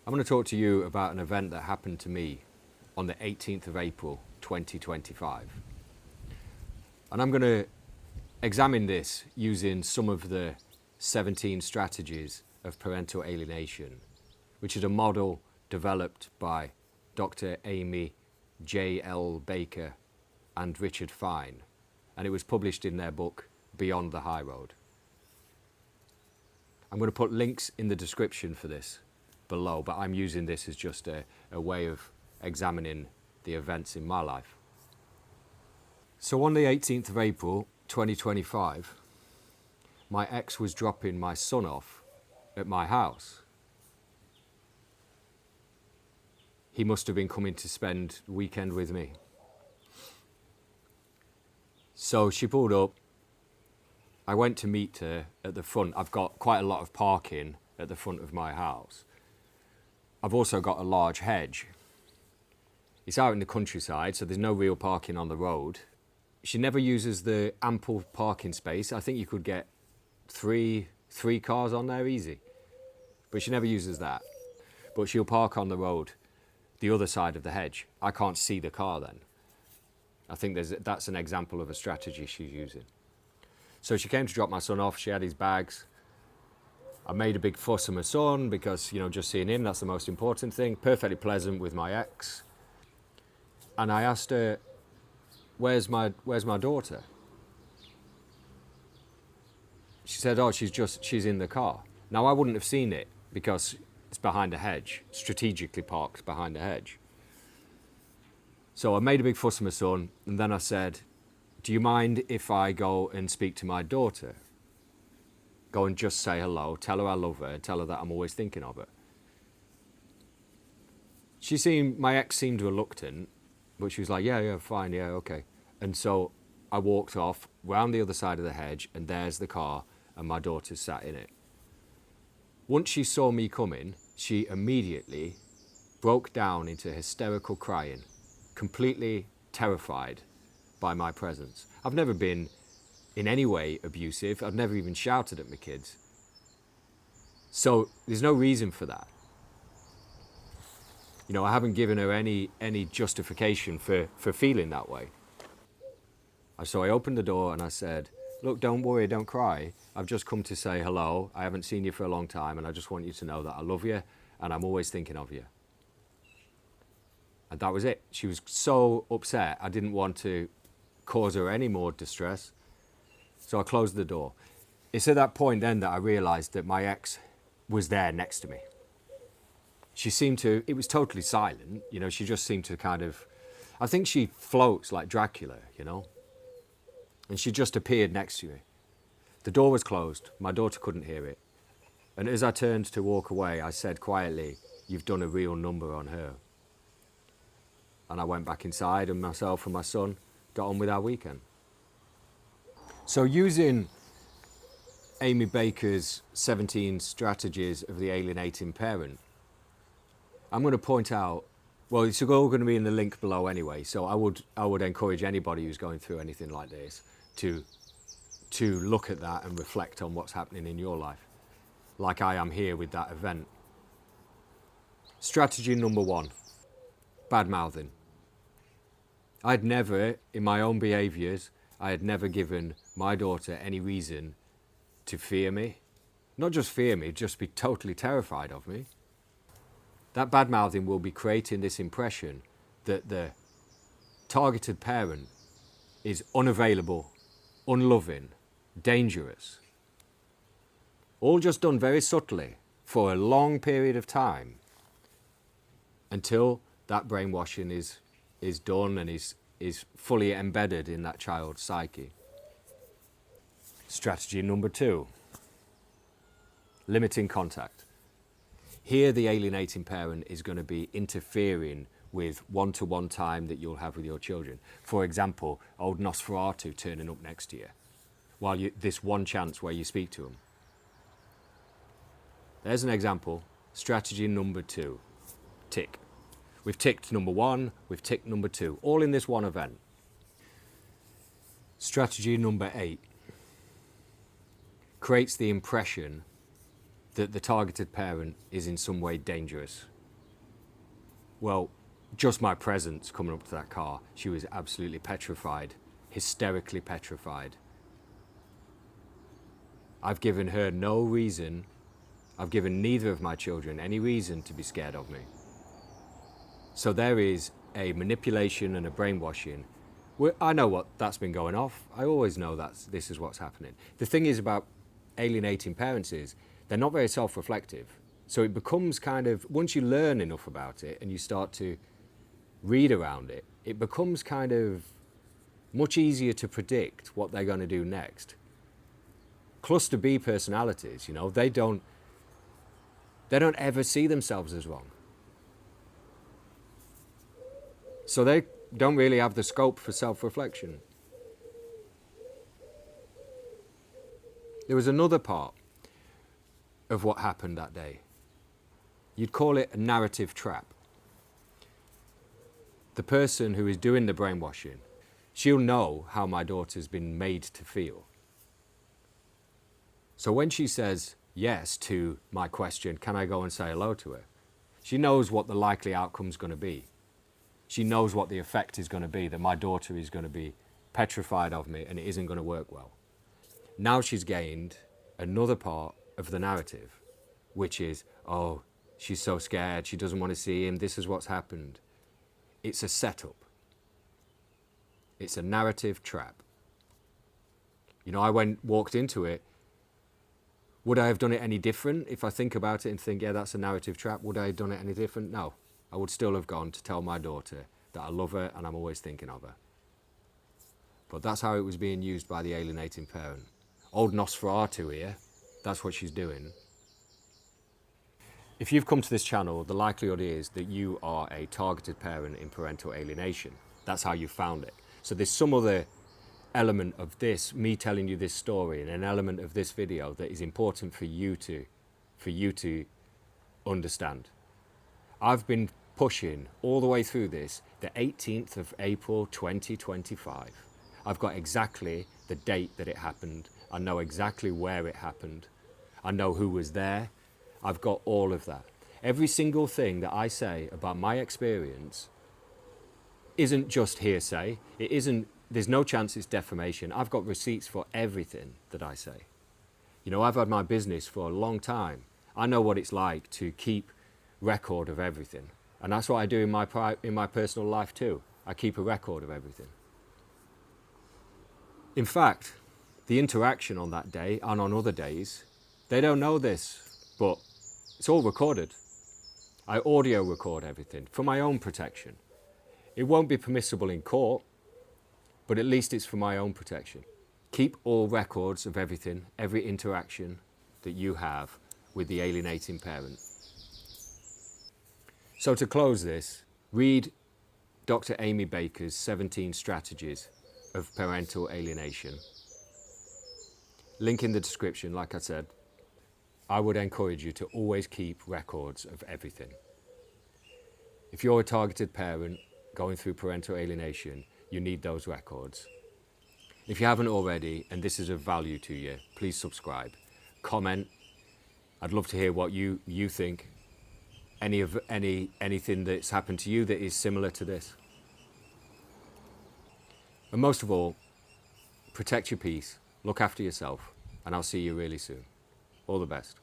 I'm going to talk to you about an event that happened to me on the 18th of April 2025. And I'm going to examine this using some of the 17 strategies of parental alienation, which is a model developed by Dr. Amy J.L. Baker and Richard Fine, and it was published in their book Beyond the High Road. I'm going to put links in the description for this below, but I'm using this as just a way of examining the events in my life. So on the 18th of April 2025, my ex was dropping my son off at my house. He must have been coming to spend the weekend with me. So she pulled up. I went to meet her at the front. I've got quite a lot of parking at the front of my house. I've also got a large hedge. It's out in the countryside, so there's no real parking on the road. She never uses the ample parking space. I think you could get three cars on there easy. But she never uses that. But she'll park on the road, the other side of the hedge. I can't see the car then. I think that's an example of a strategy she's using. So she came to drop my son off. She had his bags. I made a big fuss of my son because, just seeing him, that's the most important thing. Perfectly pleasant with my ex. And I asked her, where's my daughter? She said, oh, she's in the car. Now, I wouldn't have seen it because it's behind a hedge, strategically parked behind a hedge. So I made a big fuss of my son, and then I said, do you mind if I go and speak to my daughter? Go and just say hello, tell her I love her, tell her that I'm always thinking of her. My ex seemed reluctant, but she was like, yeah, fine, yeah, okay. And so I walked off round the other side of the hedge, and there's the car, and my daughter sat in it. Once she saw me coming, she immediately broke down into hysterical crying, completely terrified by my presence. I've never been in any way abusive. I've never even shouted at my kids. So there's no reason for that. I haven't given her any justification for feeling that way. So I opened the door and I said, look, don't worry, don't cry. I've just come to say hello. I haven't seen you for a long time, and I just want you to know that I love you and I'm always thinking of you. And that was it. She was so upset. I didn't want to cause her any more distress. So I closed the door. It's at that point then that I realized that my ex was there next to me. It was totally silent. She just seemed to I think she floats like Dracula, And she just appeared next to me. The door was closed. My daughter couldn't hear it. And as I turned to walk away, I said quietly, you've done a real number on her. And I went back inside, and myself and my son got on with our weekend. So using Amy Baker's 17 strategies of the alienating parent, I'm going to point out, well, it's all going to be in the link below anyway, so I would encourage anybody who's going through anything like this to look at that and reflect on what's happening in your life, like I am here with that event. Strategy number 1, bad-mouthing. I'd never, in my own behaviours, I had never given my daughter any reason to fear me. Not just fear me, just be totally terrified of me. That bad-mouthing will be creating this impression that the targeted parent is unavailable, unloving, dangerous. All just done very subtly for a long period of time until that brainwashing is done and is fully embedded in that child's psyche. Strategy number 2, limiting contact. Here the alienating parent is going to be interfering with one-to-one time that you'll have with your children. For example, old Nosferatu turning up next to you while this one chance where you speak to them. There's an example. Strategy number 2, tick. We've ticked number 1, we've ticked number 2, all in this one event. Strategy number 8 creates the impression that the targeted parent is in some way dangerous Well, just my presence coming up to that car, she was absolutely petrified, hysterically petrified. I've given her no reason, I've given neither of my children any reason to be scared of me. So there is a manipulation and a brainwashing. I know what that's been going off. I always know this is what's happening. The thing is about alienating parents is they're not very self-reflective. So it becomes kind of, once you learn enough about it and you start to read around it, it becomes kind of much easier to predict what they're going to do next. Cluster B personalities, they don't ever see themselves as wrong. So they don't really have the scope for self-reflection. There was another part of what happened that day. You'd call it a narrative trap. The person who is doing the brainwashing, she'll know how my daughter's been made to feel. So when she says yes to my question, can I go and say hello to her? She knows what the likely outcome's going to be. She knows what the effect is going to be, that my daughter is going to be petrified of me and it isn't going to work well. Now she's gained another part of the narrative, which is, oh, she's so scared, she doesn't want to see him, this is what's happened. It's a setup. It's a narrative trap. I walked into it. Would I have done it any different? If I think about it and think, yeah, that's a narrative trap, would I have done it any different? No. I would still have gone to tell my daughter that I love her and I'm always thinking of her. But that's how it was being used by the alienating parent. Old Nosferatu here, that's what she's doing. If you've come to this channel, the likelihood is that you are a targeted parent in parental alienation. That's how you found it. So there's some other element of this, me telling you this story, and an element of this video that is important for you to understand. I've been pushing all the way through this, the 18th of April 2025. I've got exactly the date that it happened. I know exactly where it happened. I know who was there. I've got all of that. Every single thing that I say about my experience isn't just hearsay. There's no chance it's defamation. I've got receipts for everything that I say. I've had my business for a long time. I know what it's like to keep record of everything. And that's what I do in my personal life too. I keep a record of everything. In fact, the interaction on that day and on other days, they don't know this, but it's all recorded. I audio record everything for my own protection. It won't be permissible in court, but at least it's for my own protection. Keep all records of everything, every interaction that you have with the alienating parent. So to close this, read Dr. Amy Baker's 17 Strategies of Parental Alienation. Link in the description, like I said. I would encourage you to always keep records of everything. If you're a targeted parent going through parental alienation, you need those records. If you haven't already, and this is of value to you, please subscribe. Comment. I'd love to hear what you think. Anything that's happened to you that is similar to this. And most of all, protect your peace, look after yourself, and I'll see you really soon. All the best.